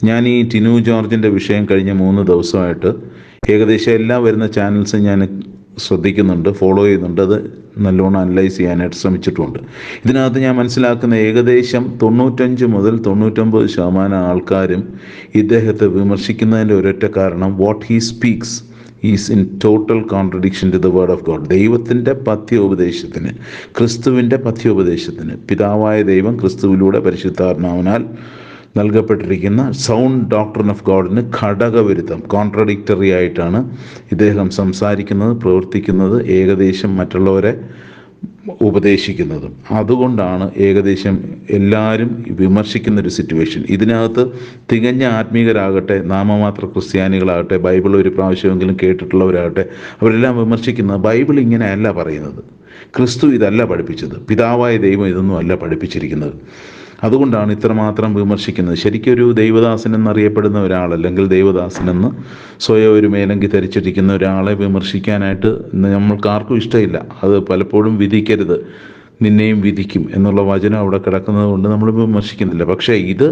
ഞാൻ ഈ ടിനു ജോർജിൻ്റെ വിഷയം കഴിഞ്ഞ 3 ദിവസമായിട്ട് ഏകദേശം എല്ലാ വരുന്ന ചാനൽസും ഞാൻ ശ്രദ്ധിക്കുന്നുണ്ട്, ഫോളോ ചെയ്യുന്നുണ്ട്, അത് നല്ലോണം അനലൈസ് ചെയ്യാനായിട്ട് ശ്രമിച്ചിട്ടുമുണ്ട്. ഇതിനകത്ത് ഞാൻ മനസ്സിലാക്കുന്ന ഏകദേശം 95 മുതൽ 99% ആൾക്കാരും ഇദ്ദേഹത്തെ വിമർശിക്കുന്നതിൻ്റെ ഒരൊറ്റ കാരണം what he speaks is in total contradiction to the word of God. ദൈവത്തിൻ്റെ പഥ്യോപദേശത്തിന്, ക്രിസ്തുവിൻ്റെ പഥ്യോപദേശത്തിന്, പിതാവായ ദൈവം ക്രിസ്തുവിലൂടെ പരിശുദ്ധാത്മാവിനാൽ നൽകപ്പെട്ടിരിക്കുന്ന സൗണ്ട് ഡോക്ട്രിൻ ഓഫ് ഗോഡിന് ഘടകവിരുദ്ധം, കോൺട്രഡിക്ടറി ആയിട്ടാണ് ഇദ്ദേഹം സംസാരിക്കുന്നത്, പ്രവർത്തിക്കുന്നത്, ഏകദേശം മറ്റുള്ളവരെ ഉപദേശിക്കുന്നതും. അതുകൊണ്ടാണ് ഏകദേശം എല്ലാവരും വിമർശിക്കുന്നൊരു സിറ്റുവേഷൻ. ഇതിനകത്ത് തികഞ്ഞ ആത്മീകരാകട്ടെ, നാമമാത്ര ക്രിസ്ത്യാനികളാകട്ടെ, ബൈബിൾ ഒരു പ്രാവശ്യമെങ്കിലും കേട്ടിട്ടുള്ളവരാകട്ടെ, അവരെല്ലാം വിമർശിക്കുന്നത് ബൈബിൾ ഇങ്ങനെയല്ല പറയുന്നത്, ക്രിസ്തു ഇതല്ല പഠിപ്പിച്ചത്, പിതാവായ ദൈവം ഇതൊന്നും അല്ല പഠിപ്പിച്ചിരിക്കുന്നത്. അതുകൊണ്ടാണ് ഇത്രമാത്രം വിമർശിക്കുന്നത്. ശരിക്കൊരു ദൈവദാസൻ എന്നറിയപ്പെടുന്ന ഒരാൾ, അല്ലെങ്കിൽ ദൈവദാസനെന്ന് സ്വയം ഒരു മേലങ്കി ധരിച്ചിരിക്കുന്ന ഒരാളെ വിമർശിക്കാനായിട്ട് നമ്മൾക്ക് ആർക്കും ഇഷ്ടമില്ല. അത് പലപ്പോഴും വിധിക്കരുത്, നിന്നെയും വിധിക്കും എന്നുള്ള വചനം അവിടെ കിടക്കുന്നത് കൊണ്ട് നമ്മൾ വിമർശിക്കുന്നില്ല. പക്ഷേ ഇത്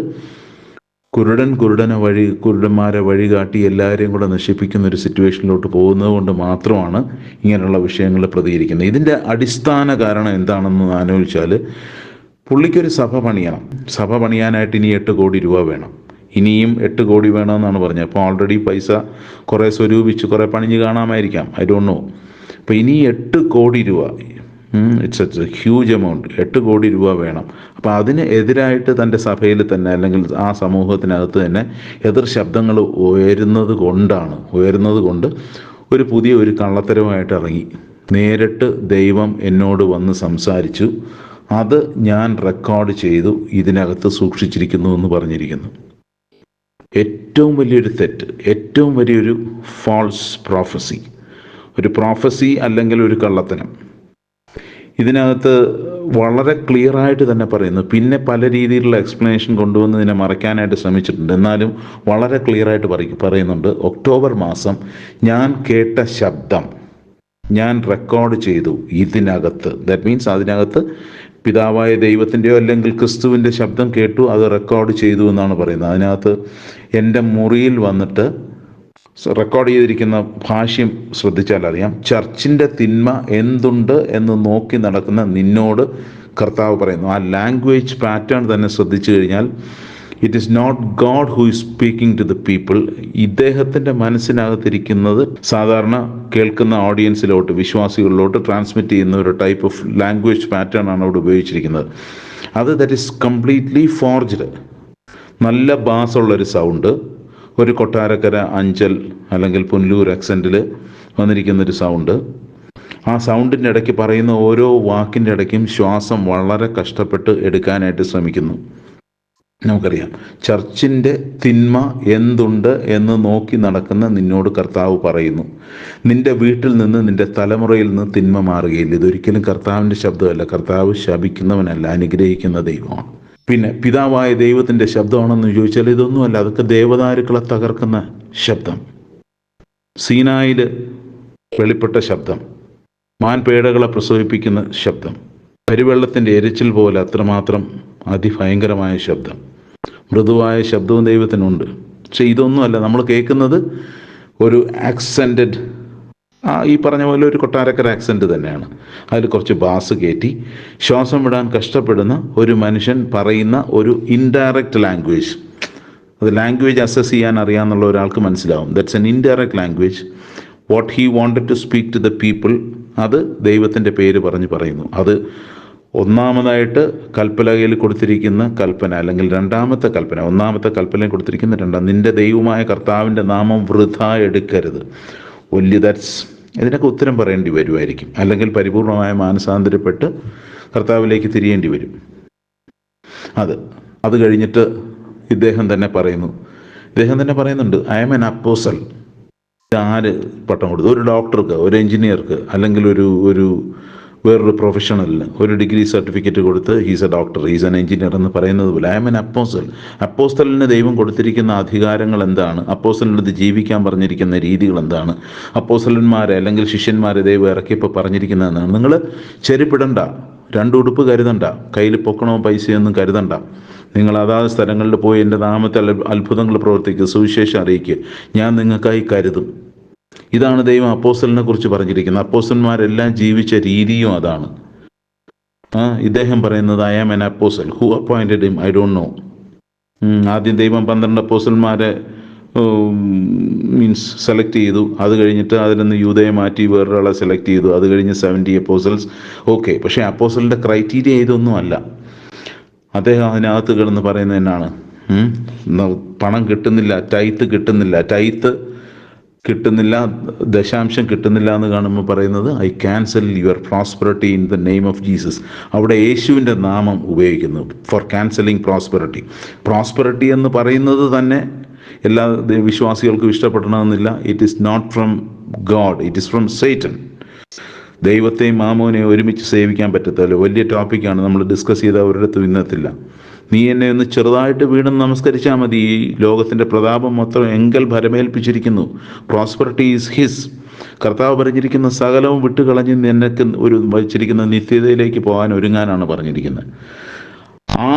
കുരുടന്മാരെ വഴികാട്ടി എല്ലാവരെയും കൂടെ നശിപ്പിക്കുന്ന ഒരു സിറ്റുവേഷനിലോട്ട് പോകുന്നത് കൊണ്ട് മാത്രമാണ് ഇങ്ങനെയുള്ള വിഷയങ്ങൾ പ്രതികരിക്കുന്നത്. ഇതിൻ്റെ അടിസ്ഥാന കാരണം എന്താണെന്ന് ആലോചിച്ചാൽ, പുള്ളിക്കൊരു സഭ പണിയണം. സഭ പണിയാനായിട്ട് ഇനി 8 കോടി രൂപ വേണം. ഇനിയും 8 കോടി വേണമെന്നാണ് പറഞ്ഞത്. അപ്പോൾ ഓൾറെഡി പൈസ കുറേ സ്വരൂപിച്ച് കുറേ പണിഞ്ഞ് കാണാമായിരിക്കാം, ഐ ഡോണ്ട് നോ. അപ്പോൾ ഇനി 8 കോടി രൂപ, ഇറ്റ്സ് എ ഹ്യൂജ് എമൗണ്ട്. 8 കോടി രൂപ വേണം. അപ്പോൾ അതിന് എതിരായിട്ട് തൻ്റെ സഭയിൽ തന്നെ, അല്ലെങ്കിൽ ആ സമൂഹത്തിനകത്ത് തന്നെ എതിർ ശബ്ദങ്ങൾ ഉയരുന്നത് കൊണ്ട് ഒരു പുതിയ കള്ളത്തരമായിട്ട് ഇറങ്ങി. നേരിട്ട് ദൈവം എന്നോട് വന്ന് സംസാരിച്ചു, അത് ഞാൻ റെക്കോർഡ് ചെയ്തു, ഇതിനകത്ത് സൂക്ഷിച്ചിരിക്കുന്നു എന്ന് പറഞ്ഞിരിക്കുന്നു. ഏറ്റവും വലിയൊരു തെറ്റ്, ഏറ്റവും വലിയൊരു ഫാൾസ് പ്രോഫസി, ഒരു പ്രോഫസി അല്ലെങ്കിൽ ഒരു കള്ളത്തരം ഇതിനകത്ത് വളരെ ക്ലിയറായിട്ട് തന്നെ പറയുന്നു. പിന്നെ പല രീതിയിലുള്ള എക്സ്പ്ലനേഷൻ കൊണ്ടുവന്ന് ഇതിനെ മറയ്ക്കാനായിട്ട് ശ്രമിച്ചിട്ടുണ്ട്. എന്നാലും വളരെ ക്ലിയറായിട്ട് പറയുന്നുണ്ട്. ഒക്ടോബർ മാസം ഞാൻ കേട്ട ശബ്ദം ഞാൻ റെക്കോർഡ് ചെയ്തു ഇതിനകത്ത്. ദാറ്റ് മീൻസ് അതിനകത്ത് പിതാവായ ദൈവത്തിൻ്റെയോ അല്ലെങ്കിൽ ക്രിസ്തുവിൻ്റെ ശബ്ദം കേട്ടു, അത് റെക്കോർഡ് ചെയ്തു എന്നാണ് പറയുന്നത്. അതിനകത്ത് എൻ്റെ മുറിയിൽ വന്നിട്ട് റെക്കോർഡ് ചെയ്തിരിക്കുന്ന ഭാഷ്യം ശ്രദ്ധിച്ചാൽ അറിയാം. ചർച്ചിൻ്റെ തിന്മ എന്തുണ്ട് എന്ന് നോക്കി നടക്കുന്ന നിന്നോട് കർത്താവ് പറയുന്നു. ആ ലാംഗ്വേജ് പാറ്റേൺ തന്നെ ശ്രദ്ധിച്ചു കഴിഞ്ഞാൽ it is not God who is speaking to the people. ഇദ്ദേഹത്തിൻ്റെ മനസ്സിനകത്തിരിക്കുന്നത് സാധാരണ കേൾക്കുന്ന ഓഡിയൻസിലോട്ട്, വിശ്വാസികളിലോട്ട് ട്രാൻസ്മിറ്റ് ചെയ്യുന്ന ഒരു ടൈപ്പ് ഓഫ് ലാംഗ്വേജ് പാറ്റേൺ ആണ് അവിടെ ഉപയോഗിച്ചിരിക്കുന്നത്. That is completely forged. നല്ല ബാസുള്ളൊരു സൗണ്ട്, ഒരു കൊട്ടാരക്കര അഞ്ചൽ അല്ലെങ്കിൽ പുനലൂർ ആക്സെൻറ്റിൽ വന്നിരിക്കുന്നൊരു സൗണ്ട്. ആ സൗണ്ടിൻ്റെ ഇടയ്ക്ക് പറയുന്ന ഓരോ വാക്കിൻ്റെ ഇടയ്ക്കും ശ്വാസം വളരെ കഷ്ടപ്പെട്ട് എടുക്കാനായിട്ട് ശ്രമിക്കുന്നു. നമുക്കറിയാം, ചർച്ചിൻ്റെ തിന്മ എന്തുണ്ട് എന്ന് നോക്കി നടക്കുന്ന നിന്നോട് കർത്താവ് പറയുന്നു, നിന്റെ വീട്ടിൽ നിന്ന്, നിന്റെ തലമുറയിൽ നിന്ന് തിന്മ മാറുകയില്ല. ഇതൊരിക്കലും കർത്താവിൻ്റെ ശബ്ദമല്ല. കർത്താവ് ശപിക്കുന്നവനല്ല, അനുഗ്രഹിക്കുന്ന ദൈവമാണ്. പിന്നെ പിതാവായ ദൈവത്തിൻ്റെ ശബ്ദമാണെന്ന് ചോദിച്ചാൽ ഇതൊന്നുമല്ല, അതൊക്കെ ദേവദാരുക്കളെ തകർക്കുന്ന ശബ്ദം, സീനായിൽ വെളിപ്പെട്ട ശബ്ദം, മാൻപേടകളെ പ്രസവിപ്പിക്കുന്ന ശബ്ദം, കരിവെള്ളത്തിൻ്റെ എരിച്ചിൽ പോലെ അത്രമാത്രം അതിഭയങ്കരമായ ശബ്ദം. മൃദുവായ ശബ്ദവും ദൈവത്തിനുണ്ട്. പക്ഷെ ഇതൊന്നുമല്ല നമ്മൾ കേൾക്കുന്നത്. ഒരു ആക്സെൻറ്റഡ്, ഈ പറഞ്ഞ പോലെ ഒരു കൊട്ടാരക്കര ആക്സെൻറ്റ് തന്നെയാണ്. അതിൽ കുറച്ച് ബാസ് കയറ്റി ശ്വാസം വിടാൻ കഷ്ടപ്പെടുന്ന ഒരു മനുഷ്യൻ പറയുന്ന ഒരു ഇൻഡയറക്റ്റ് ലാംഗ്വേജ്. അത് ലാംഗ്വേജ് അസസ് ചെയ്യാൻ അറിയാമെന്നുള്ള ഒരാൾക്ക് മനസ്സിലാവും. That's an indirect language. What he wanted to speak to the people, അത് ദൈവത്തിൻ്റെ പേര് പറയുന്നു. അത് ഒന്നാമതായിട്ട് കൽപ്പലകയിൽ കൊടുത്തിരിക്കുന്ന കൽപ്പന, അല്ലെങ്കിൽ രണ്ടാമത്തെ കൽപ്പന. ഒന്നാമത്തെ കൽപ്പനയിൽ കൊടുത്തിരിക്കുന്ന നിന്റെ ദൈവമായ കർത്താവിൻ്റെ നാമം വൃഥ എടുക്കരുത്. ഇതിനൊക്കെ ഉത്തരം പറയേണ്ടി വരുമായിരിക്കും, അല്ലെങ്കിൽ പരിപൂർണമായ മാനസാന്തരപ്പെട്ട് കർത്താവിലേക്ക് തിരിയേണ്ടി വരും. അത് കഴിഞ്ഞിട്ട് ഇദ്ദേഹം തന്നെ പറയുന്നുണ്ട്, ഐ ആം എൻ അപ്പോസൽ. ആര് പട്ടം കൊടുത്തു? ഒരു ഡോക്ടർക്ക്, ഒരു എഞ്ചിനീയർക്ക്, അല്ലെങ്കിൽ ഒരു വേറൊരു പ്രൊഫഷണലിന് ഒരു ഡിഗ്രി സർട്ടിഫിക്കറ്റ് കൊടുത്ത് he's A doctor, he's an engineer എന്ന് പറയുന്നത് പോലെ ഐ ആം എൻ അപ്പോസ്റ്റൽ. അപ്പോസ്റ്റലിന് ദൈവം കൊടുത്തിരിക്കുന്ന അധികാരങ്ങൾ എന്താണ്? അപ്പോസ്റ്റലിനത് ജീവിക്കാൻ പറഞ്ഞിരിക്കുന്ന രീതികൾ എന്താണ്? അപ്പോസ്റ്റലന്മാരെ അല്ലെങ്കിൽ ശിഷ്യന്മാരെ ദൈവം ഇറക്കിയപ്പോൾ പറഞ്ഞിരിക്കുന്നത് എന്താണ്? നിങ്ങൾ ചെരുപ്പിടണ്ട, 2 ഉടുപ്പ് കരുതണ്ട, കയ്യിൽ പൊക്കണോ പൈസയൊന്നും കരുതണ്ട, നിങ്ങൾ അതാത് സ്ഥലങ്ങളിൽ പോയി എൻ്റെ നാമത്തിൽ അത്ഭുതങ്ങൾ പ്രവർത്തിക്കുക, സുവിശേഷം അറിയിക്കുക, ഞാൻ നിങ്ങൾക്കായി കരുതും. ഇതാണ് ദൈവം അപ്പോസ്തലനെ കുറിച്ച് പറഞ്ഞിരിക്കുന്നത്. അപ്പോസ്തലന്മാരെല്ലാം ജീവിച്ച രീതിയും അതാണ്. ഇദ്ദേഹം പറയുന്നത് I am an apostle, who appointed him I don't know. ആദ്യം ദൈവം 12 അപ്പോസ്റ്റലന്മാരെ സെലക്ട് ചെയ്തു. അത് കഴിഞ്ഞിട്ട് അതിൽ നിന്ന് യൂദയെ മാറ്റി വേറൊരാളെ സെലക്ട് ചെയ്തു. അത് കഴിഞ്ഞ് 70 അപ്പോസ്റ്റൽസ്. ഓക്കെ, പക്ഷേ അപ്പോസ്റ്റലിൻ്റെ ക്രൈറ്റീരിയ ഇതൊന്നും അല്ല. അദ്ദേഹം അതിനകത്ത് കിടന്ന് പറയുന്നത് എന്നാണ്, പണം കിട്ടുന്നില്ല, ടൈത്ത് കിട്ടുന്നില്ല, ദശാംശം കിട്ടുന്നില്ല എന്ന് കാണുമ്പോൾ പറയുന്നത് I cancel your prosperity in the name of Jesus. അവിടെ യേശുവിൻ്റെ നാമം ഉപയോഗിക്കുന്നു ഫോർ ക്യാൻസലിങ് പ്രോസ്പെറിറ്റി എന്ന് പറയുന്നത് തന്നെ എല്ലാ വിശ്വാസികൾക്കും ഇഷ്ടപ്പെടണമെന്നില്ല. It is not from God, it is from Satan. ദൈവത്തെയും മാമോനെയും ഒരുമിച്ച് സേവിക്കാൻ പറ്റത്തില്ല. വലിയ ടോപ്പിക്കാണ്, നമ്മൾ ഡിസ്കസ് ചെയ്ത ഒരിടത്തും ഇന്നത്തില്ല. നീ എന്നെ ഒന്ന് ചെറുതായിട്ട് വീണ്ടും നമസ്കരിച്ചാൽ മതി, ഈ ലോകത്തിൻ്റെ പ്രതാപം മൊത്തം എങ്കൽ ഭരമേൽപ്പിച്ചിരിക്കുന്നു. Prosperity is his. കർത്താവ് പറഞ്ഞിരിക്കുന്ന സകലവും വിട്ടുകളഞ്ഞ് നിനക്ക് ഒരു വച്ചിരിക്കുന്ന നിത്യതയിലേക്ക് പോകാൻ ഒരുങ്ങാനാണ് പറഞ്ഞിരിക്കുന്നത്. ആ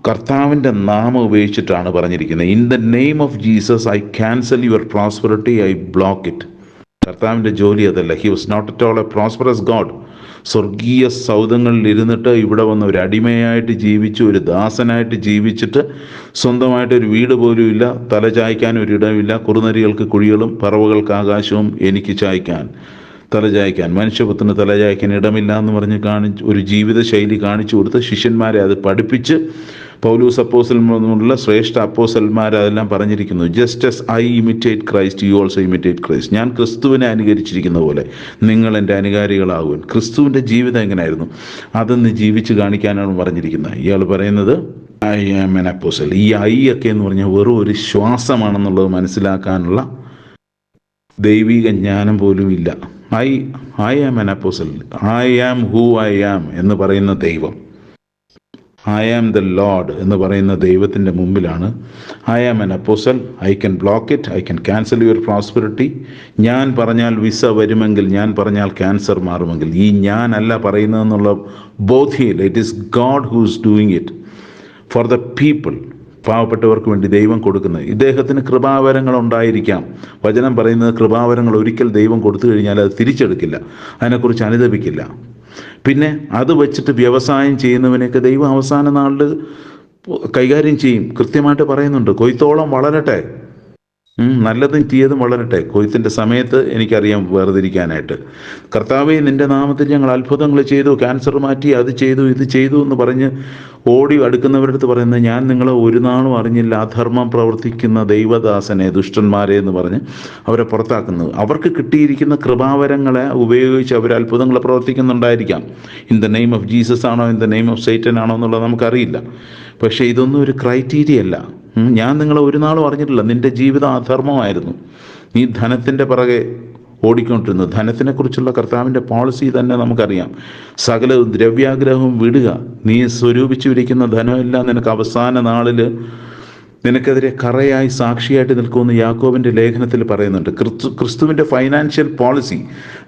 കർത്താവിൻ്റെ നാമം ഉപയോഗിച്ചിട്ടാണ് പറഞ്ഞിരിക്കുന്നത്. In the name of Jesus I cancel your prosperity, I block it. കർത്താവിൻ്റെ ജോലി അതല്ല. He was not at all a prosperous God. സ്വർഗീയ സൗധങ്ങളിൽ ഇരുന്നിട്ട് ഇവിടെ വന്ന് ഒരു അടിമയായിട്ട് ജീവിച്ചു, ഒരു ദാസനായിട്ട് ജീവിച്ചിട്ട് സ്വന്തമായിട്ടൊരു വീട് പോലും ഇല്ല, തല ചായ്ക്കാൻ ഒരിടമില്ല, കുറുനരികൾക്ക് കുഴികളും പറവകൾക്ക് ആകാശവും, എനിക്ക് തല ചായ്ക്കാൻ മനുഷ്യപുത്രന് തല ചായ്ക്കാൻ ഇടമില്ല എന്ന് പറഞ്ഞ് ഒരു ജീവിത ശൈലി കാണിച്ചു കൊടുത്ത് ശിഷ്യന്മാരെ അത് പഠിപ്പിച്ച് പൗലോസ് അപ്പോസ്തലനുള്ള ശ്രേഷ്ഠ അപ്പോസ്തലന്മാർ അതെല്ലാം പറഞ്ഞിരിക്കുന്നു. Just as I imitate Christ you also imitate Christ. ഞാൻ ക്രിസ്തുവിനെ അനുകരിച്ചിരിക്കുന്ന പോലെ നിങ്ങൾ എൻ്റെ അനുകാരികളാകുവാൻ. ക്രിസ്തുവിൻ്റെ ജീവിതം എങ്ങനെയായിരുന്നു അതൊന്ന് ജീവിച്ച് കാണിക്കാനാണ് പറഞ്ഞിരിക്കുന്നത്. ഇയാൾ പറയുന്നത് ഐ ആം എൻ അപ്പോസ്റ്റൽ. ഈ ഐ ഒക്കെ എന്ന് പറഞ്ഞാൽ വെറും ഒരു ശ്വാസമാണെന്നുള്ളത് മനസ്സിലാക്കാനുള്ള ദൈവിക ജ്ഞാനം പോലും ഇല്ല. I am an apostle, I am who I am എന്ന് പറയുന്ന ദൈവം, ഐ ആം ദ ലോർഡ് എന്ന് പറയുന്ന ദൈവത്തിൻ്റെ മുമ്പിലാണ് I am an apostle. I can block it, I can cancel your prosperity. ഞാൻ പറഞ്ഞാൽ വിസ വരുമെങ്കിൽ, ഞാൻ പറഞ്ഞാൽ ക്യാൻസർ മാറുമെങ്കിൽ, ഈ ഞാനല്ല പറയുന്നതെന്നുള്ള ബോധ്യമില്ല. It is God who's doing it for the people. പാവപ്പെട്ടവർക്ക് വേണ്ടി ദൈവം കൊടുക്കുന്നത്. ഇദ്ദേഹത്തിന് കൃപാവരങ്ങൾ ഉണ്ടായിരിക്കാം. വചനം പറയുന്നത് കൃപാവരങ്ങൾ ഒരിക്കൽ ദൈവം കൊടുത്തു കഴിഞ്ഞാൽ അത് തിരിച്ചെടുക്കില്ല, അതിനെക്കുറിച്ച് അനുദപിക്കില്ല. പിന്നെ അത് വെച്ചിട്ട് വ്യവസായം ചെയ്യുന്നവനെയൊക്കെ ദൈവം അവസാന നാളിൽ കൈകാര്യം ചെയ്യും. കൃത്യമായിട്ട് പറയുന്നുണ്ട്, കൊയ്ത്തോളം വളരട്ടെ, നല്ലതും തീയതും വളരട്ടെ. കൊയ്ത്തിൻ്റെ സമയത്ത് എനിക്കറിയാം വേർതിരിക്കാനായിട്ട്. കർത്താവേ, നിൻ്റെ നാമത്തിൽ ഞങ്ങൾ അത്ഭുതങ്ങൾ ചെയ്തു, ക്യാൻസർ മാറ്റി, അത് ചെയ്തു, ഇത് ചെയ്തു എന്ന് പറഞ്ഞ് ഓടി അടുക്കുന്നവരുടെ അടുത്ത് പറയുന്നത്, ഞാൻ നിങ്ങളെ ഒരു നാളും അറിഞ്ഞില്ല, അധർമ്മം പ്രവർത്തിക്കുന്ന ദൈവദാസനെ, ദുഷ്ടന്മാരെ എന്ന് പറഞ്ഞ് അവരെ പുറത്താക്കുന്നത്. അവർക്ക് കിട്ടിയിരിക്കുന്ന കൃപാവരങ്ങളെ ഉപയോഗിച്ച് അവർ അത്ഭുതങ്ങൾ പ്രവർത്തിക്കുന്നുണ്ടായിരിക്കാം. In the name of Jesus ആണോ in the name of Satan ആണോ എന്നുള്ളത് നമുക്കറിയില്ല. പക്ഷേ ഇതൊന്നും ഒരു ക്രൈറ്റീരിയ അല്ല. ഞാൻ നിങ്ങളെ ഒരു നാളും അറിഞ്ഞിട്ടില്ല, നിൻ്റെ ജീവിതം അധർമ്മമായിരുന്നു, നീ ധനത്തിൻ്റെ പിറകെ ഓടിക്കൊണ്ടിരുന്നു. ധനത്തിനെക്കുറിച്ചുള്ള കർത്താവിൻ്റെ പോളിസി തന്നെ നമുക്കറിയാം. സകല ദ്രവ്യാഗ്രഹവും വിടുക, നീ സ്വരൂപിച്ചിരിക്കുന്ന ധനമെല്ലാം നിനക്ക് അവസാന നാളിൽ നിനക്കെതിരെ കറയായി സാക്ഷിയായിട്ട് നിൽക്കുമെന്ന് യാക്കോബിൻ്റെ ലേഖനത്തിൽ പറയുന്നുണ്ട്. ക്രിസ്തുവിൻ്റെ ഫൈനാൻഷ്യൽ പോളിസി,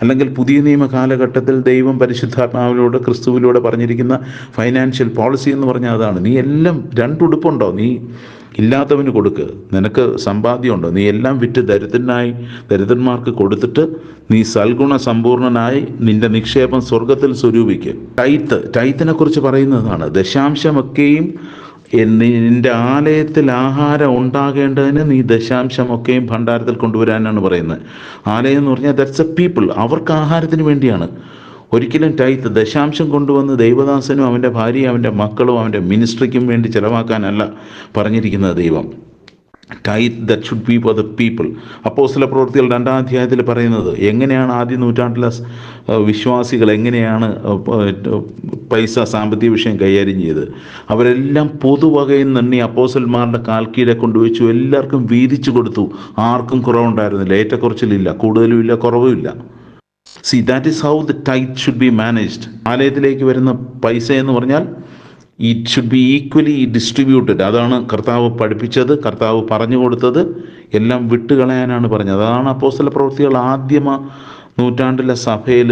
അല്ലെങ്കിൽ പുതിയ നിയമ കാലഘട്ടത്തിൽ ദൈവം പരിശുദ്ധാത്മാവിലൂടെ ക്രിസ്തുവിലൂടെ പറഞ്ഞിരിക്കുന്ന ഫൈനാൻഷ്യൽ പോളിസി എന്ന് പറഞ്ഞാൽ അതാണ്. നീ എല്ലാം, രണ്ടുടുപ്പുണ്ടോ, നീ ഇല്ലാത്തവന് കൊടുക്ക്. നിനക്ക് സമ്പാദ്യമുണ്ടോ, നീ എല്ലാം വിറ്റ് ദരിദ്രന്മാർക്ക് കൊടുത്തിട്ട് നീ സൽഗുണ സമ്പൂർണനായി നിന്റെ നിക്ഷേപം സ്വർഗത്തിൽ സ്വരൂപിക്കുക. ടൈത്തിനെ കുറിച്ച് പറയുന്നതാണ്. ദശാംശമൊക്കെയും നിന്റെ ആലയത്തിൽ ആഹാരം ഉണ്ടാകേണ്ടതിന് നീ ദശാംശമൊക്കെയും ഭണ്ഡാരത്തിൽ കൊണ്ടുവരാനാണ് പറയുന്നത്. ആലയം എന്ന് പറഞ്ഞാൽ ദാറ്റ്സ് എ പീപ്പിൾ, അവർക്ക് ആഹാരത്തിന് വേണ്ടിയാണ്. ഒരിക്കലും ടൈത്ത് ദശാംശം കൊണ്ടുവന്ന് ദൈവദാസനും അവൻ്റെ ഭാര്യയും അവൻ്റെ മക്കളും അവൻ്റെ മിനിസ്ട്രിക്കും വേണ്ടി ചിലവാക്കാനല്ല പറഞ്ഞിരിക്കുന്നത് ദൈവം. Tithe that should be four the people. അപ്പോസ്തല പ്രവൃത്തികൾ 2-ാം അധ്യായത്തിൽ പറയുന്നത് എങ്ങനെയാണ് ആദ്യ നൂറ്റാണ്ടിലെ വിശ്വാസികൾ എങ്ങനെയാണ് സാമ്പത്തിക വിഷയം കൈകാര്യം ചെയ്തത്. അവരെല്ലാം പൊതുവകയിൽ നിന്ന് അപ്പോസ്തലന്മാരുടെ കാൽക്കീഴെ കൊണ്ടുവച്ചു, എല്ലാവർക്കും വീതിച്ചു കൊടുത്തു. ആർക്കും കുറവുണ്ടായിരുന്നില്ല, ഏറ്റക്കുറച്ചിലില്ല, കൂടുതലും ഇല്ല, കുറവുമില്ല. See, that is how the tithe should be managed. ആലയത്തിലേക്ക് വരുന്ന പൈസ എന്ന് പറഞ്ഞാൽ it should be equally distributed. അതാണ് കർത്താവ് പഠിപ്പിച്ചത്, കർത്താവ് പറഞ്ഞു കൊടുത്തത്. എല്ലാം വിട്ടുകളയാനാണ് പറഞ്ഞത്. അതാണ് അപ്പോസ്തല പ്രവൃത്തികൾ ആദ്യമ നൂറ്റാണ്ടിലെ സഭയിൽ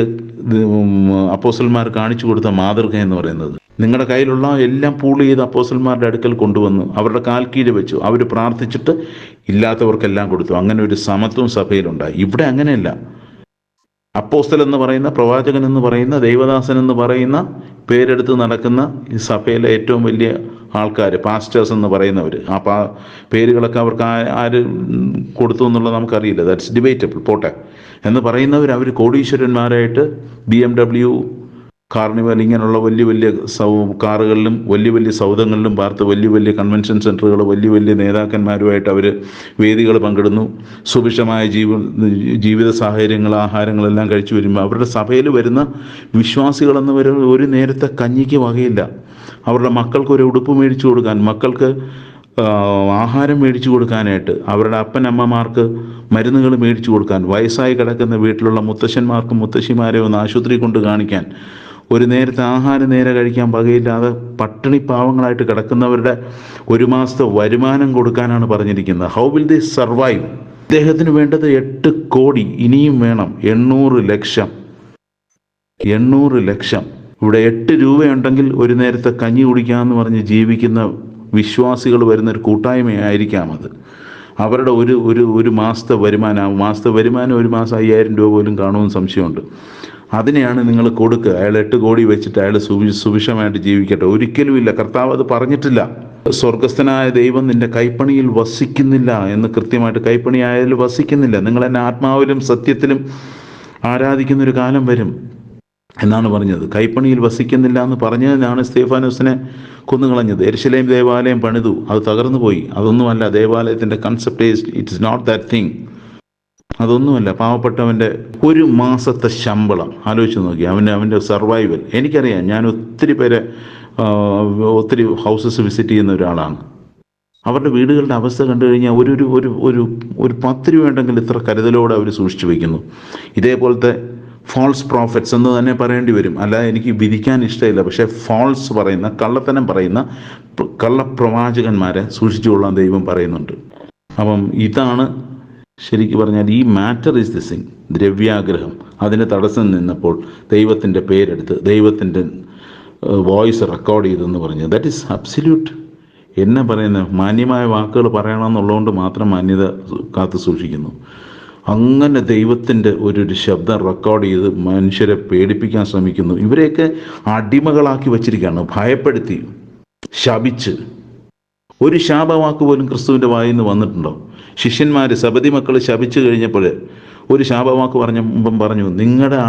അപ്പോസ്തലന്മാർ കാണിച്ചു കൊടുത്ത മാതൃക എന്ന് പറയുന്നത്. നിങ്ങളുടെ കയ്യിലുള്ള എല്ലാം പൂൾ ചെയ്ത് അപ്പോസ്റ്റലന്മാരുടെ അടുക്കൽ കൊണ്ടുവന്നു അവരുടെ കാൽ കീഴ് വെച്ചു. അവർ പ്രാർത്ഥിച്ചിട്ട് ഇല്ലാത്തവർക്കെല്ലാം കൊടുത്തു. അങ്ങനെ ഒരു സമത്വം സഭയിലുണ്ടായി. ഇവിടെ അങ്ങനെയല്ല. അപ്പോസ്തലൻ എന്ന് പറയുന്ന, പ്രവാചകൻ എന്ന് പറയുന്ന, ദൈവദാസൻ എന്ന് പറയുന്ന പേരെടുത്ത് നടക്കുന്ന ഈ സഭയിലെ ഏറ്റവും വലിയ ആൾക്കാർ, പാസ്റ്റേഴ്സ് എന്ന് പറയുന്നവർ, ആ പേരുകളൊക്കെ അവർക്ക് ആര് കൊടുത്തു എന്നുള്ളത് നമുക്കറിയില്ല. ദാറ്റ്സ് ഡിബേറ്റബിൾ, പോട്ടെ എന്ന് പറയുന്നവർ, അവർ കോടീശ്വരന്മാരായിട്ട് BMW, കാർണിവൽ ഇങ്ങനെയുള്ള വലിയ വലിയ കാറുകളിലും വലിയ വലിയ സൗധങ്ങളിലും പാർത്ത് വലിയ വലിയ കൺവെൻഷൻ സെൻറ്ററുകൾ, വലിയ വലിയ നേതാക്കന്മാരുമായിട്ട് അവർ വേദികൾ പങ്കിടുന്നു. സുഭിക്ഷമായ ജീവിത സാഹചര്യങ്ങൾ, ആഹാരങ്ങളെല്ലാം കഴിച്ചു വരുമ്പോൾ അവരുടെ സഭയിൽ വരുന്ന വിശ്വാസികളെന്ന് വരുന്ന ഒരു നേരത്തെ കഞ്ഞിക്ക് വകയില്ല. അവരുടെ മക്കൾക്ക് ഒരു ഉടുപ്പ് മേടിച്ചു കൊടുക്കാൻ, മക്കൾക്ക് ആഹാരം മേടിച്ചു കൊടുക്കാനായിട്ട്, അവരുടെ അപ്പനമ്മമാർക്ക് മരുന്നുകൾ മേടിച്ചു കൊടുക്കാൻ, വയസ്സായി കിടക്കുന്ന വീട്ടിലുള്ള മുത്തശ്ശന്മാർക്കും മുത്തശ്ശിമാരെ ഒന്ന് ആശുപത്രി കൊണ്ട് കാണിക്കാൻ, ഒരു നേരത്തെ ആഹാരം നേരെ കഴിക്കാൻ വകയില്ലാതെ പട്ടിണി പാവങ്ങളായിട്ട് കിടക്കുന്നവരുടെ ഒരു മാസത്തെ വരുമാനം കൊടുക്കാനാണ് പറഞ്ഞിരിക്കുന്നത്. How will they survive? അദ്ദേഹത്തിന് വേണ്ടത് 8 കോടി, ഇനിയും വേണം 800 ലക്ഷം. 800 ലക്ഷം. ഇവിടെ 8 രൂപയുണ്ടെങ്കിൽ ഒരു നേരത്തെ കഞ്ഞി കുടിക്കാമെന്ന് പറഞ്ഞ് ജീവിക്കുന്ന വിശ്വാസികൾ വരുന്നൊരു കൂട്ടായ്മയായിരിക്കാം അത്. അവരുടെ ഒരു മാസത്തെ വരുമാനം ഒരു മാസം 5000 രൂപ പോലും കാണുമെന്ന് സംശയമുണ്ട്. അതിനെയാണ് നിങ്ങൾ കൊടുക്കുക. അയാൾ 8 കോടി വെച്ചിട്ട് അയാൾ സുഭിക്ഷമായിട്ട് ജീവിക്കട്ടെ. ഒരിക്കലുമില്ല. കർത്താവ് അത് പറഞ്ഞിട്ടില്ല. സ്വർഗസ്ഥനായ ദൈവം നിന്റെ കൈപ്പണിയിൽ വസിക്കുന്നില്ല എന്ന് കൃത്യമായിട്ട്. കൈപ്പണി ആയാലും വസിക്കുന്നില്ല. നിങ്ങൾ എന്നെ ആത്മാവിലും സത്യത്തിലും ആരാധിക്കുന്നൊരു കാലം വരും എന്നാണ് പറഞ്ഞത്. കൈപ്പണിയിൽ വസിക്കുന്നില്ല എന്ന് പറഞ്ഞതിനാണ് സ്തേഫാനോസിനെ കൊന്നുകളഞ്ഞത്. യെരുശലേം ദേവാലയം പണിതു, അത് തകർന്നു പോയി. അതൊന്നുമല്ല ദേവാലയത്തിൻ്റെ concept. It's not that thing. അതൊന്നുമല്ല. പാവപ്പെട്ടവൻ്റെ ഒരു മാസത്തെ ശമ്പളം ആലോചിച്ച് നോക്കി, അവൻ്റെ സർവൈവൽ. എനിക്കറിയാം, ഞാൻ ഒത്തിരി ഹൗസസ് വിസിറ്റ് ചെയ്യുന്ന ഒരാളാണ്. അവരുടെ വീടുകളുടെ അവസ്ഥ കണ്ടു കഴിഞ്ഞാൽ ഒരു 10 രൂപ ഉണ്ടെങ്കിൽ ഇത്ര കരുതലോടെ അവർ സൂക്ഷിച്ചു വയ്ക്കുന്നു. ഇതേപോലത്തെ ഫാൾസ് പ്രോഫറ്റ്സ് എന്ന് തന്നെ പറയേണ്ടി വരും. അല്ലാതെ എനിക്ക് വിധിക്കാൻ ഇഷ്ടമില്ല. പക്ഷേ ഫാൾസ് പറയുന്ന, കള്ളത്തനം പറയുന്ന കള്ളപ്രവാചകന്മാരെ സൂക്ഷിച്ചുകൊള്ളാൻ ദൈവം പറയുന്നുണ്ട്. അപ്പം ഇതാണ് ശരിക്കും പറഞ്ഞാൽ ഈ മാറ്റർ ഈസ് ദിസ് തിങ്. ദ്രവ്യാഗ്രഹം അതിന് തടസ്സം നിന്നപ്പോൾ ദൈവത്തിൻ്റെ പേരെടുത്ത് ദൈവത്തിൻ്റെ വോയിസ് റെക്കോർഡ് ചെയ്തെന്ന് പറഞ്ഞു. That is absolute. എന്നെ പറയുന്നത് മാന്യമായ വാക്കുകൾ പറയണമെന്നുള്ളതുകൊണ്ട് മാത്രം മാന്യത കാത്തു സൂക്ഷിക്കുന്നു. അങ്ങനെ ദൈവത്തിൻ്റെ ഒരു ശബ്ദം റെക്കോർഡ് ചെയ്ത് മനുഷ്യരെ പേടിപ്പിക്കാൻ ശ്രമിക്കുന്നു. ഇവരെയൊക്കെ അടിമകളാക്കി വച്ചിരിക്കുകയാണ്, ഭയപ്പെടുത്തി, ശപിച്ച്. ഒരു ശാപവാക്ക് പോലും ക്രിസ്തുവിൻ്റെ വായിൽ നിന്ന് വന്നിട്ടുണ്ടോ? ശിഷ്യന്മാർ, സബദി മക്കൾ ശപിച്ചു കഴിഞ്ഞപ്പോൾ ഒരു ശാപവാക്ക് പറഞ്ഞു, നിങ്ങളുടെ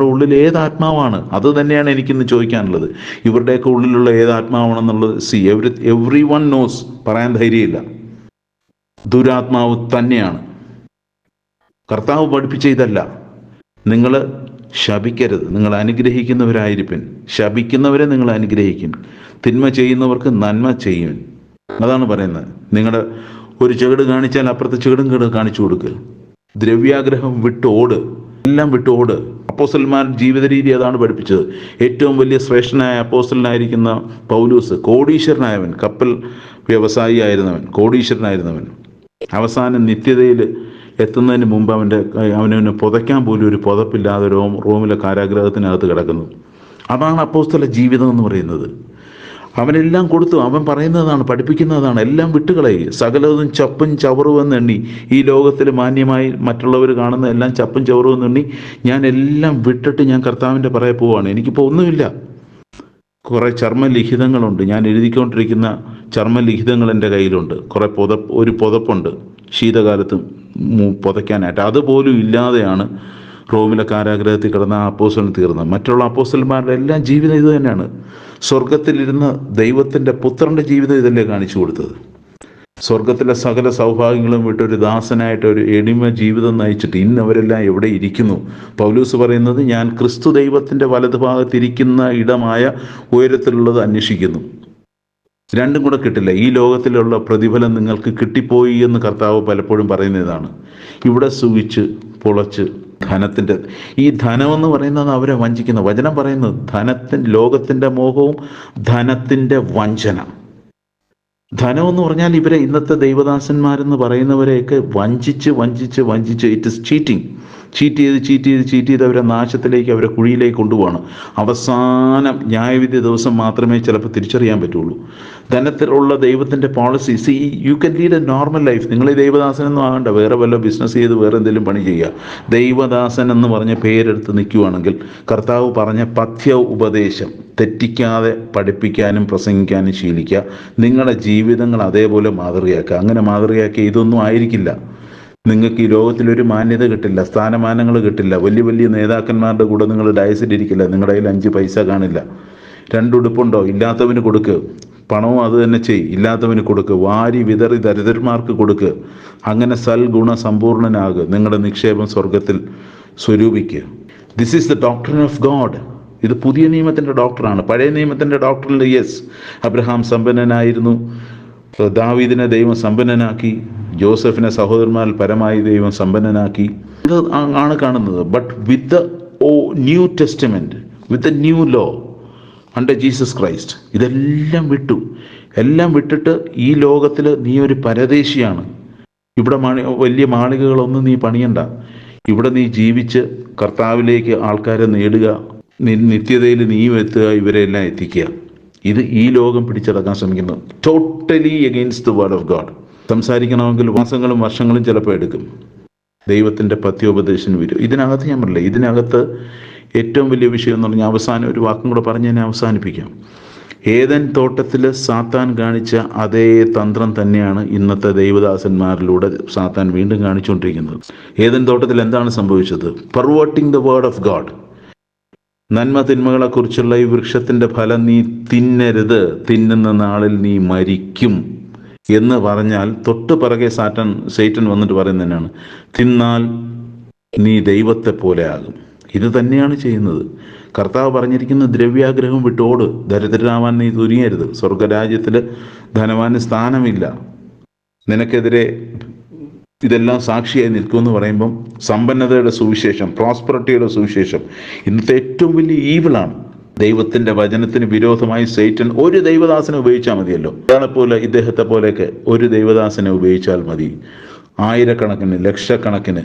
ഉള്ളിൽ ഏത് ആത്മാവാണ്? അത് തന്നെയാണ് എനിക്കിന്ന് ചോദിക്കാനുള്ളത്. ഇവരുടെയൊക്കെ ഉള്ളിലുള്ള ഏത് ആത്മാവാണെന്നുള്ളത് എവ്രി വൺ നോസ്. പറയാൻ ധൈര്യമില്ല. ദുരാത്മാവ് തന്നെയാണ്. കർത്താവ് പഠിപ്പിച്ച ഇതല്ല. നിങ്ങൾ ശപിക്കരുത്, നിങ്ങൾ അനുഗ്രഹിക്കുന്നവരായിരിക്കും. ശപിക്കുന്നവരെ നിങ്ങൾ അനുഗ്രഹിക്കും, തിന്മ ചെയ്യുന്നവർക്ക് നന്മ ചെയ്യും. അതാണ് പറയുന്നത്. നിങ്ങളുടെ ഒരു ചെകിട് കാണിച്ചാൽ അപ്പുറത്തെ ചെകിടും കാണിച്ചു കൊടുക്കുക. ദ്രവ്യാഗ്രഹം വിട്ടോട്, എല്ലാം വിട്ടോട്. അപ്പോസ്തലന്മാർ ജീവിത രീതി അതാണ് പഠിപ്പിച്ചത്. ഏറ്റവും വലിയ ശ്രേഷ്ഠനായ അപ്പോസ്തലനായിരിക്കുന്ന പൗലൂസ്, കോടീശ്വരനായവൻ, കപ്പൽ വ്യവസായി ആയിരുന്നവൻ, കോടീശ്വരനായിരുന്നവൻ, അവസാനം നിത്യതയിൽ എത്തുന്നതിന് മുമ്പ് അവനെ പുതയ്ക്കാൻ പോലും ഒരു പുതപ്പില്ലാതെ റോമിലെ കാരാഗ്രഹത്തിനകത്ത് കിടക്കുന്നു. അതാണ് അപ്പോസ്തല ജീവിതം എന്ന് പറയുന്നത്. അവനെല്ലാം കൊടുത്തു. അവൻ പറയുന്നതാണ്, പഠിപ്പിക്കുന്നതാണ്. എല്ലാം വിട്ടുകളയുക. സകലതും ചപ്പും ചവറുമെന്ന് എണ്ണി, ഈ ലോകത്തിൽ മാന്യമായി മറ്റുള്ളവർ കാണുന്ന എല്ലാം ചപ്പും ചവറുമെന്ന് എണ്ണി ഞാൻ എല്ലാം വിട്ടിട്ട് ഞാൻ കർത്താവിൻ്റെ പുറകെ പോവാണ്. എനിക്കിപ്പോൾ ഒന്നുമില്ല. കുറേ ചർമ്മലിഖിതങ്ങളുണ്ട്. ഞാൻ എഴുതിക്കൊണ്ടിരിക്കുന്ന ചർമ്മലിഖിതങ്ങൾ എൻ്റെ കയ്യിലുണ്ട്. കുറേ ഒരു പുതപ്പുണ്ട് ശീതകാലത്ത് പുതയ്ക്കാനായിട്ട്. അതുപോലും ഇല്ലാതെയാണ് റോമിലെ കാരാഗ്രഹത്തിൽ കിടന്ന ആ അപ്പോസ്തലൻ തീർന്നത്. മറ്റുള്ള അപ്പോസ്തലന്മാരുടെ എല്ലാം ജീവിതം ഇത് തന്നെയാണ്. സ്വർഗത്തിലിരുന്ന ദൈവത്തിൻ്റെ പുത്രൻ്റെ ജീവിതം ഇതല്ലേ കാണിച്ചു കൊടുത്തത്. സ്വർഗത്തിലെ സകല സൗഭാഗ്യങ്ങളും വിട്ടൊരു ദാസനായിട്ട് ഒരു എളിമ ജീവിതം നയിച്ചിട്ട് ഇന്ന് അവരെല്ലാം എവിടെ ഇരിക്കുന്നു? പൗലൂസ് പറയുന്നത്, ഞാൻ ക്രിസ്തു ദൈവത്തിൻ്റെ വലതുഭാഗത്തിരിക്കുന്ന ഇടമായ ഉയരത്തിലുള്ളത് അന്വേഷിക്കുന്നു. രണ്ടും കൂടെ കിട്ടില്ല. ഈ ലോകത്തിലുള്ള പ്രതിഫലം നിങ്ങൾക്ക് കിട്ടിപ്പോയി എന്ന് കർത്താവ് പലപ്പോഴും പറയുന്നതാണ്. ഇവിടെ സുഖിച്ച് പൊളച്ച് ധനത്തിൻ്റെ, ഈ ധനമെന്ന് പറയുന്നത് അവരെ വഞ്ചിക്കുന്ന വചനം പറയുന്നത് ലോകത്തിൻ്റെ മോഹവും ധനത്തിൻ്റെ വഞ്ചന. ധനമെന്ന് പറഞ്ഞാൽ ഇവരെ ഇന്നത്തെ ദൈവദാസന്മാരെന്ന് പറയുന്നവരെയൊക്കെ വഞ്ചിച്ച് ഇറ്റ് ഇസ് ചീറ്റിംഗ്. ചീറ്റ് ചെയ്ത് അവരെ നാശത്തിലേക്ക്, അവരെ കുഴിയിലേക്ക് കൊണ്ടുപോവാണ്. അവസാനം ന്യായവിധി ദിവസം മാത്രമേ ചിലപ്പോൾ തിരിച്ചറിയാൻ പറ്റുള്ളൂ. ധനത്തിലുള്ള ദൈവത്തിൻ്റെ policy, C you can lead A normal life. നിങ്ങൾ ഈ ദൈവദാസനൊന്നും ആകണ്ട, വേറെ വല്ല ബിസിനസ് ചെയ്ത് വേറെ എന്തെങ്കിലും പണി ചെയ്യുക. ദൈവദാസൻ എന്ന് പറഞ്ഞ പേരെടുത്ത് നിൽക്കുകയാണെങ്കിൽ കർത്താവ് പറഞ്ഞ പഥ്യ ഉപദേശം തെറ്റിക്കാതെ പഠിപ്പിക്കാനും പ്രസംഗിക്കാനും ശീലിക്കുക. നിങ്ങളുടെ ജീവിതങ്ങൾ അതേപോലെ മാതൃകയാക്കുക. അങ്ങനെ മാതൃകയാക്കിയ ഇതൊന്നും ആയിരിക്കില്ല. നിങ്ങൾക്ക് ഈ ലോകത്തിലൊരു മാന്യത കിട്ടില്ല, സ്ഥാനമാനങ്ങൾ കിട്ടില്ല, വലിയ വലിയ നേതാക്കന്മാരുടെ കൂടെ നിങ്ങൾ ഡയസിലിരിക്കില്ല, നിങ്ങളുടെ കയ്യിൽ 5 പൈസ കാണില്ല. 2 ഉടുപ്പുണ്ടോ, ഇല്ലാത്തവന് കൊടുക്ക്. പണവും അത് തന്നെ ചെയ്യ്, ഇല്ലാത്തവന് കൊടുക്ക്. വാരി വിതറി ദരിദ്രന്മാർക്ക് കൊടുക്ക്. അങ്ങനെ സൽഗുണ സമ്പൂർണനാകുക. നിങ്ങളുടെ നിക്ഷേപം സ്വർഗത്തിൽ സ്വരൂപിക്കുക. This is the doctrine of God. ഇത് പുതിയ നിയമത്തിൻ്റെ ഡോക്ടറാണ്. പഴയ നിയമത്തിൻ്റെ ഡോക്ടറിൽ യെസ്, അബ്രഹാം സമ്പന്നനായിരുന്നു, ദാവീദിനെ ദൈവം സമ്പന്നനാക്കി, ജോസഫിനെ സഹോദരന്മാരിൽ പരമായി ദൈവം സമ്പന്നനാക്കി. ഇത് ആണ് കാണുന്നത്. But with the New Testament, with the new law under Jesus Christ, ഇതെല്ലാം എല്ലാം വിട്ടിട്ട് ഈ ലോകത്തിൽ നീ ഒരു പരദേശിയാണ്. ഇവിടെ വലിയ മാളികകളൊന്നും നീ പണിയണ്ട. ഇവിടെ നീ ജീവിച്ച് കർത്താവിലേക്ക് ആൾക്കാരെ നേടുക, നിത്യതയിൽ നീ എത്തുക, ഇവരെല്ലാം എത്തിക്കുക. ഇത് ഈ ലോകം പിടിച്ചടക്കാൻ ശ്രമിക്കുന്നു. Totally against the word of God. സംസാരിക്കണമെങ്കിൽ മാസങ്ങളും വർഷങ്ങളും ചിലപ്പോൾ എടുക്കും. ദൈവത്തിൻ്റെ പഥ്യോപദേശത്തിന് വരും. ഇതിനകത്ത് ഞാൻ പറയില്ല, ഇതിനകത്ത് ഏറ്റവും വലിയ വിഷയം എന്ന് പറഞ്ഞാൽ, അവസാനം ഒരു വാക്കും കൂടെ പറഞ്ഞ് ഞാൻ അവസാനിപ്പിക്കാം. ഏദൻ തോട്ടത്തിൽ സാത്താൻ കാണിച്ച അതേ തന്ത്രം തന്നെയാണ് ഇന്നത്തെ ദൈവദാസന്മാരിലൂടെ സാത്താൻ വീണ്ടും കാണിച്ചുകൊണ്ടിരിക്കുന്നത്. ഏദൻ തോട്ടത്തിൽ എന്താണ് സംഭവിച്ചത്? പെർവേർട്ടിങ് ദ വേർഡ് ഓഫ് ഗോഡ്. നന്മ തിന്മകളെക്കുറിച്ചുള്ള ഈ വൃക്ഷത്തിൻ്റെ ഫലം നീ തിന്നരുത്, തിന്നുന്ന നാളിൽ നീ മരിക്കും എന്ന് പറഞ്ഞാൽ തൊട്ട് പിറകെ സൈറ്റൻ വന്നിട്ട് പറയുന്നത് തന്നെയാണ്, തിന്നാൽ നീ ദൈവത്തെ പോലെ ആകും. ഇത് തന്നെയാണ് ചെയ്യുന്നത്. കർത്താവ് പറഞ്ഞിരിക്കുന്ന ദ്രവ്യാഗ്രഹം വിട്ടോട്, ദരിദ്രനാവാൻ നീ തുനിയരുത്, സ്വർഗരാജ്യത്തിൽ ധനവാന് സ്ഥാനമില്ല, നിനക്കെതിരെ ഇതെല്ലാം സാക്ഷിയായി നിൽക്കുമെന്ന് പറയുമ്പം സമ്പന്നതയുടെ സുവിശേഷം, പ്രോസ്പെറിറ്റിയുടെ സുവിശേഷം ഇന്നത്തെ ഏറ്റവും വലിയ ഈവിളാണ്. ദൈവത്തിൻ്റെ വചനത്തിന് വിരോധമായി സൈറ്റൻ ഒരു ദൈവദാസനെ ഉപയോഗിച്ചാൽ മതിയല്ലോ. ഇയാളെപ്പോലെ ഇദ്ദേഹത്തെ പോലെയൊക്കെ ഒരു ദൈവദാസനെ ഉപയോഗിച്ചാൽ മതി, ആയിരക്കണക്കിന് ലക്ഷക്കണക്കിന്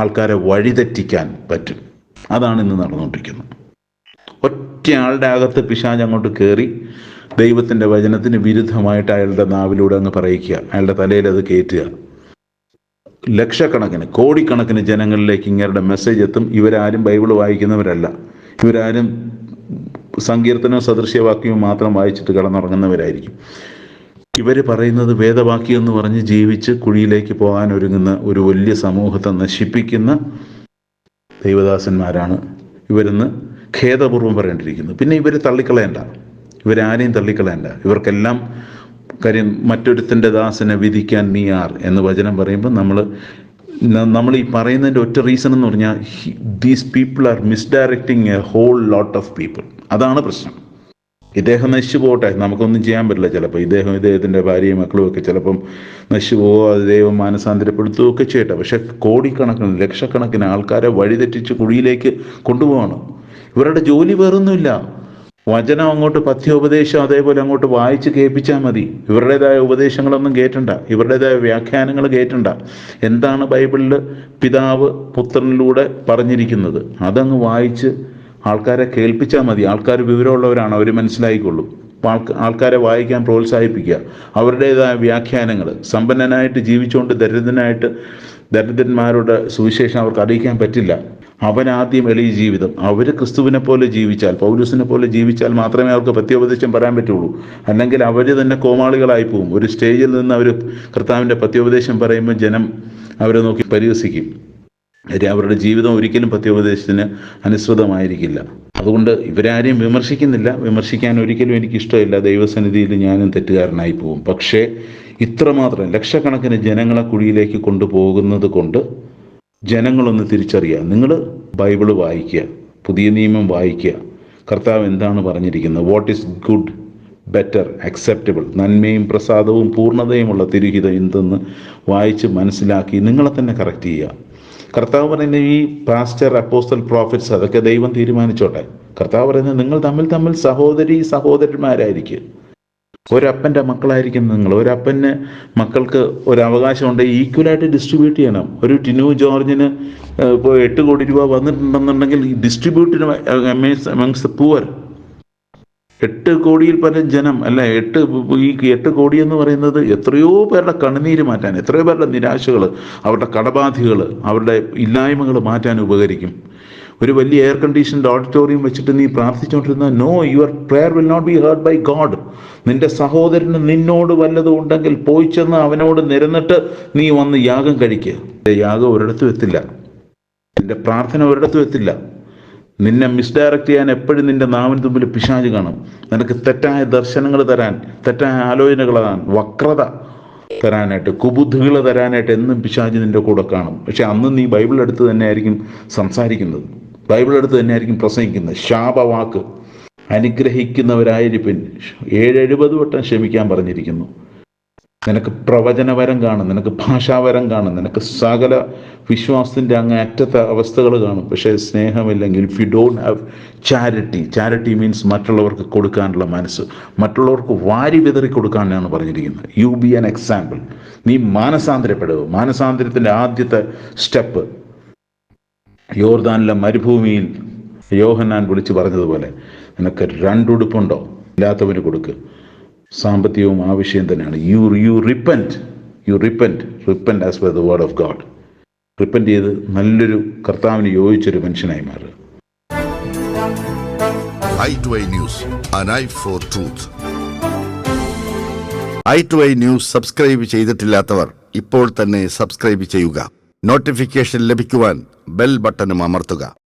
ആൾക്കാരെ വഴിതെറ്റിക്കാൻ പറ്റും. അതാണ് ഇന്ന് നടന്നുകൊണ്ടിരിക്കുന്നത്. ഒറ്റയാളുടെ അകത്ത് പിശാച് അങ്ങോട്ട് കയറി ദൈവത്തിൻ്റെ വചനത്തിന് വിരുദ്ധമായിട്ട് അയാളുടെ നാവിലൂടെ അങ്ങ് പറയിക്കുക, അയാളുടെ തലയിൽ അത് കയറ്റുക. ലക്ഷക്കണക്കിന് കോടിക്കണക്കിന് ജനങ്ങളിലേക്ക് ഇങ്ങരുടെ മെസ്സേജ് എത്തും. ഇവരാരും ബൈബിൾ വായിക്കുന്നവരല്ല, ഇവരാരും സങ്കീർത്തനവും സദൃശ്യവാക്യവും മാത്രം വായിച്ചിട്ട് കിടന്നുറങ്ങുന്നവരായിരിക്കും. ഇവർ പറയുന്നത് വേദവാക്യം എന്ന് പറഞ്ഞ് ജീവിച്ച് കുഴിയിലേക്ക് പോകാൻ ഒരുങ്ങുന്ന ഒരു വലിയ സമൂഹത്തെ നശിപ്പിക്കുന്ന ദൈവദാസന്മാരാണ് ഇവരെന്ന് ഖേദപൂർവ്വം പറയേണ്ടിയിരിക്കുന്നു. പിന്നെ ഇവർ തള്ളിക്കളയണ്ട, ഇവരാരെയും തള്ളിക്കളയണ്ട. ഇവർക്കെല്ലാം കാര്യം, മറ്റൊരുത്തൻ്റെ ദാസനെ വിധിക്കാൻ നീ ആർ എന്ന് വചനം പറയുമ്പോൾ നമ്മൾ ഈ പറയുന്നതിൻ്റെ ഒറ്റ റീസൺ എന്ന് പറഞ്ഞാൽ, these people are misdirecting a whole lot of people. അതാണ് പ്രശ്നം. ഇദ്ദേഹം നശിച്ചു പോകട്ടെ, നമുക്കൊന്നും ചെയ്യാൻ പറ്റില്ല. ചിലപ്പോൾ ഇദ്ദേഹത്തിൻ്റെ ഭാര്യയും മക്കളും ഒക്കെ ചിലപ്പം നശിച്ചു പോകുമോ, അത് ദൈവം മാനസാന്തരപ്പെടുത്തുകയൊക്കെ ചെയ്യട്ടെ. പക്ഷെ കോടിക്കണക്കിന് ലക്ഷക്കണക്കിന് ആൾക്കാരെ വഴിതെറ്റിച്ച് കുഴിയിലേക്ക് കൊണ്ടുപോവാണ്. ഇവരുടെ ജോലി വേറൊന്നുമില്ല, വചനം അങ്ങോട്ട് പഥ്യോപദേശം അതേപോലെ അങ്ങോട്ട് വായിച്ച് കേൾപ്പിച്ചാൽ മതി. ഇവരുടേതായ ഉപദേശങ്ങളൊന്നും കേട്ടണ്ട, ഇവരുടേതായ വ്യാഖ്യാനങ്ങൾ കേട്ടണ്ട. എന്താണ് ബൈബിളിൽ പിതാവ് പുത്രനിലൂടെ പറഞ്ഞിരിക്കുന്നത് അതങ്ങ് വായിച്ച് ആൾക്കാരെ കേൾപ്പിച്ചാൽ മതി. ആൾക്കാർ വിവരമുള്ളവരാണ്, അവർ മനസ്സിലായിക്കൊള്ളും. ആൾക്കാരെ വായിക്കാൻ പ്രോത്സാഹിപ്പിക്കുക. അവരുടേതായ വ്യാഖ്യാനങ്ങൾ, സമ്പന്നനായിട്ട് ജീവിച്ചുകൊണ്ട് ദരിദ്രന്മാരുടെ സുവിശേഷം അവർക്ക് അറിയിക്കാൻ പറ്റില്ല. അവനാദ്യം എളിയ ജീവിതം, അവർ ക്രിസ്തുവിനെ പോലെ ജീവിച്ചാൽ, പൗലൂസിനെ പോലെ ജീവിച്ചാൽ മാത്രമേ അവർക്ക് പഥ്യോപദേശം പറയാൻ പറ്റുള്ളൂ. അല്ലെങ്കിൽ അവർ തന്നെ കോമാളികളായി പോകും. ഒരു സ്റ്റേജിൽ നിന്ന് അവർ കർത്താവിൻ്റെ പഥ്യോപദേശം പറയുമ്പോൾ ജനം അവരെ നോക്കി പരിഹസിക്കും. അവരുടെ ജീവിതം ഒരിക്കലും പഥ്യോപദേശത്തിന് അനുസൃതമായിരിക്കില്ല. അതുകൊണ്ട് ഇവരാരെയും വിമർശിക്കുന്നില്ല, വിമർശിക്കാൻ ഒരിക്കലും എനിക്കിഷ്ടമില്ല. ദൈവസന്നിധിയിൽ ഞാനും തെറ്റുകാരനായി പോകും. പക്ഷേ ഇത്രമാത്രം ലക്ഷക്കണക്കിന് ജനങ്ങളെ കുഴിയിലേക്ക് കൊണ്ടുപോകുന്നത് കൊണ്ട് ജനങ്ങളൊന്ന് തിരിച്ചറിയുക. നിങ്ങൾ ബൈബിള് വായിക്കുക, പുതിയ നിയമം വായിക്കുക. കർത്താവ് എന്താണ് പറഞ്ഞിരിക്കുന്നത്, what is good, better, acceptable, നന്മയും പ്രസാദവും പൂർണ്ണതയുമുള്ള തിരുഹിതം എന്തെന്ന് വായിച്ച് മനസ്സിലാക്കി നിങ്ങളെ തന്നെ കറക്റ്റ് ചെയ്യുക. കർത്താവ് പറയുന്ന ഈ പാസ്റ്റർ, അപ്പോസ്റ്റൽ, പ്രോഫിറ്റ്സ് അതൊക്കെ ദൈവം തീരുമാനിച്ചോട്ടെ. കർത്താവ് പറയുന്നത് നിങ്ങൾ തമ്മിൽ സഹോദരന്മാരായിരിക്കും. ഒരപ്പൻ്റെ മക്കളായിരിക്കും നിങ്ങൾ. ഒരപ്പന് മക്കൾക്ക് ഒരു അവകാശമുണ്ട്, ഈക്വലായിട്ട് ഡിസ്ട്രിബ്യൂട്ട് ചെയ്യണം. ഒരു ടിനു ജോർജിന് ഇപ്പോൾ 8 കോടി രൂപ വന്നിട്ടുണ്ടെന്നുണ്ടെങ്കിൽ ഡിസ്ട്രിബ്യൂട്ട് അമംഗ്സ് ദ പുവർ. 8 കോടിയിൽ പരം ജനം അല്ല, ഈ 8 കോടി എന്ന് പറയുന്നത് എത്രയോ പേരുടെ കണ്ണുനീര് മാറ്റാൻ, എത്രയോ പേരുടെ നിരാശകൾ, അവരുടെ കടബാധ്യതകൾ, അവരുടെ ഇല്ലായ്മകൾ മാറ്റാൻ ഉപകരിക്കും. ഒരു വലിയ എയർ കണ്ടീഷൻഡ് ഓഡിറ്റോറിയം വെച്ചിട്ട് നീ പ്രാർത്ഥിച്ചുകൊണ്ടിരുന്ന, no, your prayer will not be heard by God. നിന്റെ സഹോദരന് നിന്നോട് വല്ലതും ഉണ്ടെങ്കിൽ പോയി ചെന്ന് അവനോട് നിരന്നിട്ട് നീ വന്ന് യാഗം കഴിക്കുക. യാഗം ഒരിടത്തും എത്തില്ല, നിന്റെ പ്രാർത്ഥന ഒരിടത്തും എത്തില്ല. നിന്നെ മിസ്ഡയറക്റ്റ് ചെയ്യാൻ എപ്പോഴും നിന്റെ നാവിന് തുമ്പിൽ പിശാച് കാണും. നിനക്ക് തെറ്റായ ദർശനങ്ങൾ തരാൻ, തെറ്റായ ആലോചനകൾ തരാൻ, വക്രത തരാനായിട്ട്, കുബുദ്ധികൾ തരാനായിട്ട് എന്നും പിശാച് നിന്റെ കൂടെ കാണും. പക്ഷെ അന്ന് നീ ബൈബിൾ എടുത്ത് തന്നെ ആയിരിക്കും സംസാരിക്കുന്നത്, ബൈബിൾ എടുത്ത് തന്നെ ആയിരിക്കും പ്രസംഗിക്കുന്നത്. ശാപവാക്ക്, അനുഗ്രഹിക്കുന്നവരായിരിപ്പിൻ 70 വട്ടം ക്ഷമിക്കാൻ പറഞ്ഞിരിക്കുന്നു. നിനക്ക് പ്രവചനവരം കാണും, നിനക്ക് ഭാഷാവരം കാണും, നിനക്ക് സകല വിശ്വാസത്തിൻ്റെ അങ്ങ് അറ്റത്തെ അവസ്ഥകൾ കാണും. പക്ഷേ സ്നേഹമില്ലെങ്കിൽ, if you don't have charity means മറ്റുള്ളവർക്ക് കൊടുക്കാനുള്ള മനസ്സ്, മറ്റുള്ളവർക്ക് വാരി വിതറി കൊടുക്കാനാണ് പറഞ്ഞിരിക്കുന്നത്. You be an example. നീ മാനസാന്തരപ്പെടുക. മാനസാന്തരത്തിൻ്റെ ആദ്യത്തെ സ്റ്റെപ്പ് യോർദാനിലെ മരുഭൂമിയിൽ യോഹന്നാൻ വിളിച്ച് പറഞ്ഞതുപോലെ, നിനക്ക് 2 ഉടുപ്പുണ്ടോ, ഇല്ലാത്തവന് കൊടുക്ക്. സാമ്പത്തികവും ആ വിഷയം തന്നെയാണ്. You repent as per the word of God. Repent ചെയ്ത് നല്ലൊരു കർത്താവിന് യോജിച്ചൊരു മനുഷ്യനായി മാറുക. i2i News, an eye for truth. i2i News subscribe ചെയ്തിട്ടില്ലാത്തവർ ഇപ്പോൾ തന്നെ സബ്സ്ക്രൈബ് ചെയ്യുക. നോട്ടിഫിക്കേഷൻ ലഭിക്കുവാൻ ബെൽ ബട്ടണും അമർത്തുക.